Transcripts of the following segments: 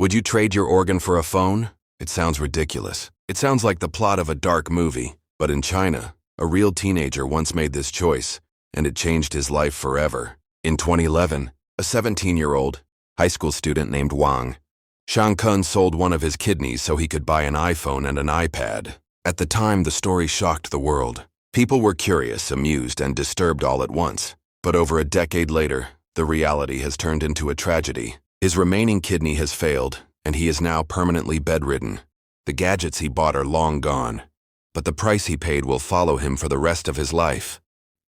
Would you trade your organ for a phone? It sounds ridiculous. It sounds like the plot of a dark movie. But in China, a real teenager once made this choice, and it changed his life forever. In 2011, a 17-year-old high school student named Wang Gang sold one of his kidneys so he could buy an iPhone and an iPad. At the time, the story shocked the world. People were curious, amused, and disturbed all at once. But over a decade later, the reality has turned into a tragedy. His remaining kidney has failed, and he is now permanently bedridden. The gadgets he bought are long gone, but the price he paid will follow him for the rest of his life.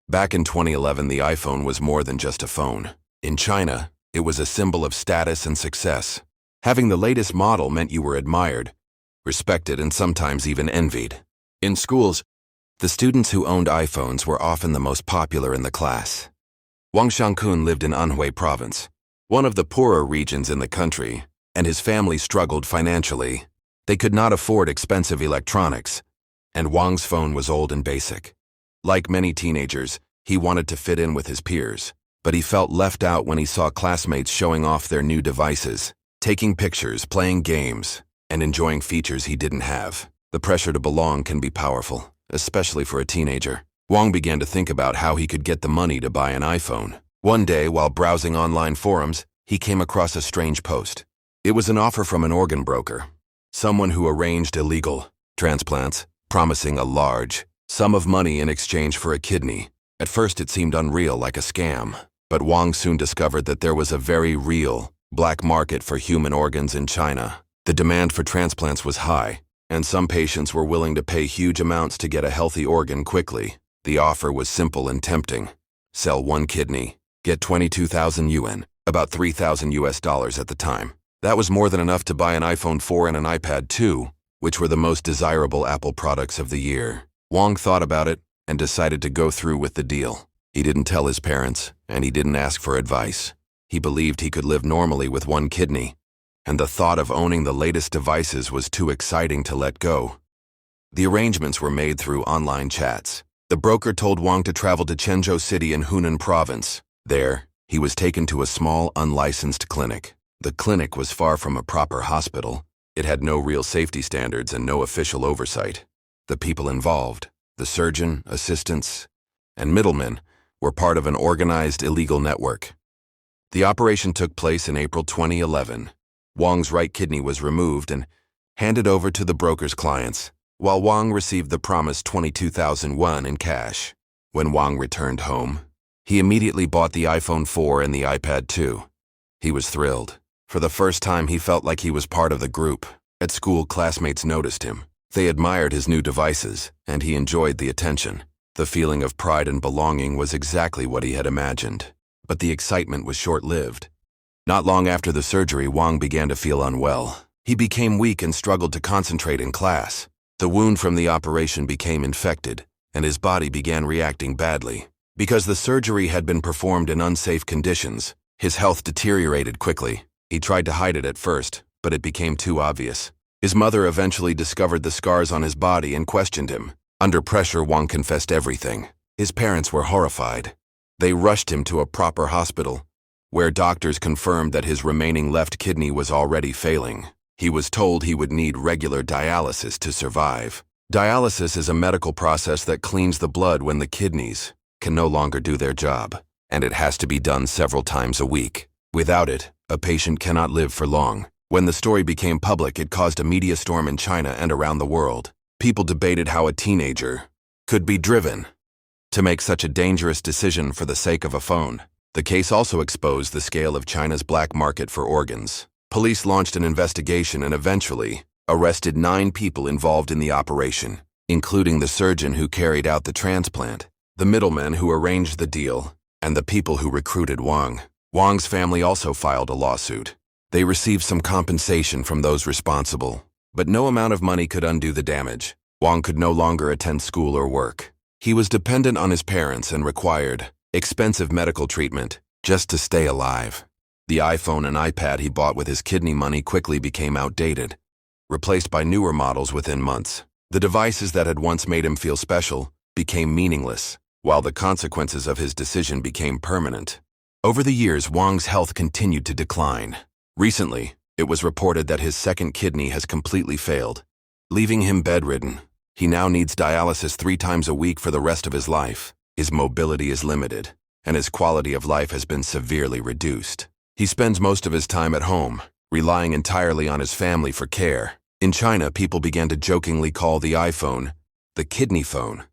Back in 2011, the iPhone was more than just a phone. In China, it was a symbol of status and success. Having the latest model meant you were admired, respected, and sometimes even envied. In schools, the students who owned iPhones were often the most popular in the class. Wang Gang lived in Anhui province, one of the poorer regions in the country, and his family struggled financially. They could not afford expensive electronics, and Wang's phone was old and basic. Like many teenagers, he wanted to fit in with his peers, but he felt left out when he saw classmates showing off their new devices, taking pictures, playing games, and enjoying features he didn't have. The pressure to belong can be powerful, especially for a teenager. Wang began to think about how he could get the money to buy an iPhone. One day, while browsing online forums, he came across a strange post. It was an offer from an organ broker, someone who arranged illegal transplants, promising a large sum of money in exchange for a kidney. At first, it seemed unreal, like a scam, but Wang soon discovered that there was a very real black market for human organs in China. The demand for transplants was high, and some patients were willing to pay huge amounts to get a healthy organ quickly. The offer was simple and tempting. Sell one kidney, get 22,000 yuan, about $3,000 at the time. That was more than enough to buy an iPhone 4 and an iPad 2, which were the most desirable Apple products of the year. Wang thought about it and decided to go through with the deal. He didn't tell his parents, and he didn't ask for advice. He believed he could live normally with one kidney, and the thought of owning the latest devices was too exciting to let go. The arrangements were made through online chats. The broker told Wang to travel to Chenzhou City in Hunan Province. There, he was taken to a small, unlicensed clinic. The clinic was far from a proper hospital. It had no real safety standards and no official oversight. The people involved, the surgeon, assistants, and middlemen, were part of an organized illegal network. The operation took place in April 2011. Wang's right kidney was removed and handed over to the broker's clients, while Wang received the promised 22,000 yuan in cash. When Wang returned home, he immediately bought the iPhone 4 and the iPad 2. He was thrilled. For the first time, he felt like he was part of the group. At school, classmates noticed him. They admired his new devices, and he enjoyed the attention. The feeling of pride and belonging was exactly what he had imagined. But the excitement was short-lived. Not long after the surgery, Wang began to feel unwell. He became weak and struggled to concentrate in class. The wound from the operation became infected, and his body began reacting badly. Because the surgery had been performed in unsafe conditions, his health deteriorated quickly. He tried to hide it at first, but it became too obvious. His mother eventually discovered the scars on his body and questioned him. Under pressure, Wang confessed everything. His parents were horrified. They rushed him to a proper hospital, where doctors confirmed that his remaining left kidney was already failing. He was told he would need regular dialysis to survive. Dialysis is a medical process that cleans the blood when the kidneys can no longer do their job, and it has to be done several times a week. Without it, a patient cannot live for long. When the story became public, it caused a media storm in China and around the world. People debated how a teenager could be driven to make such a dangerous decision for the sake of a phone. The case also exposed the scale of China's black market for organs. Police launched an investigation and eventually arrested 9 people involved in the operation, including the surgeon who carried out the transplant, the middlemen who arranged the deal, and the people who recruited Wang. Wang's family also filed a lawsuit. They received some compensation from those responsible, but no amount of money could undo the damage. Wang could no longer attend school or work. He was dependent on his parents and required expensive medical treatment just to stay alive. The iPhone and iPad he bought with his kidney money quickly became outdated, replaced by newer models within months. The devices that had once made him feel special became meaningless, while the consequences of his decision became permanent. Over the years, Wang's health continued to decline. Recently, it was reported that his second kidney has completely failed, leaving him bedridden. He now needs dialysis 3 times a week for the rest of his life. His mobility is limited, and his quality of life has been severely reduced. He spends most of his time at home, relying entirely on his family for care. In China, people began to jokingly call the iPhone the kidney phone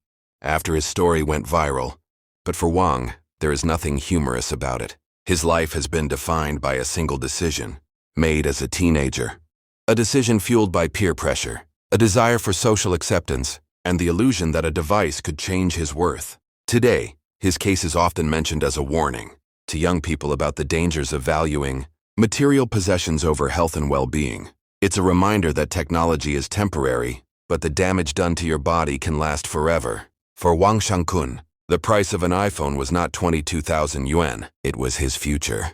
after his story went viral. But for Wang, there is nothing humorous about it. His life has been defined by a single decision, made as a teenager. A decision fueled by peer pressure, a desire for social acceptance, and the illusion that a device could change his worth. Today, his case is often mentioned as a warning to young people about the dangers of valuing material possessions over health and well-being. It's a reminder that technology is temporary, but the damage done to your body can last forever. For Wang Shangkun, the price of an iPhone was not 22,000 yuan, it was his future.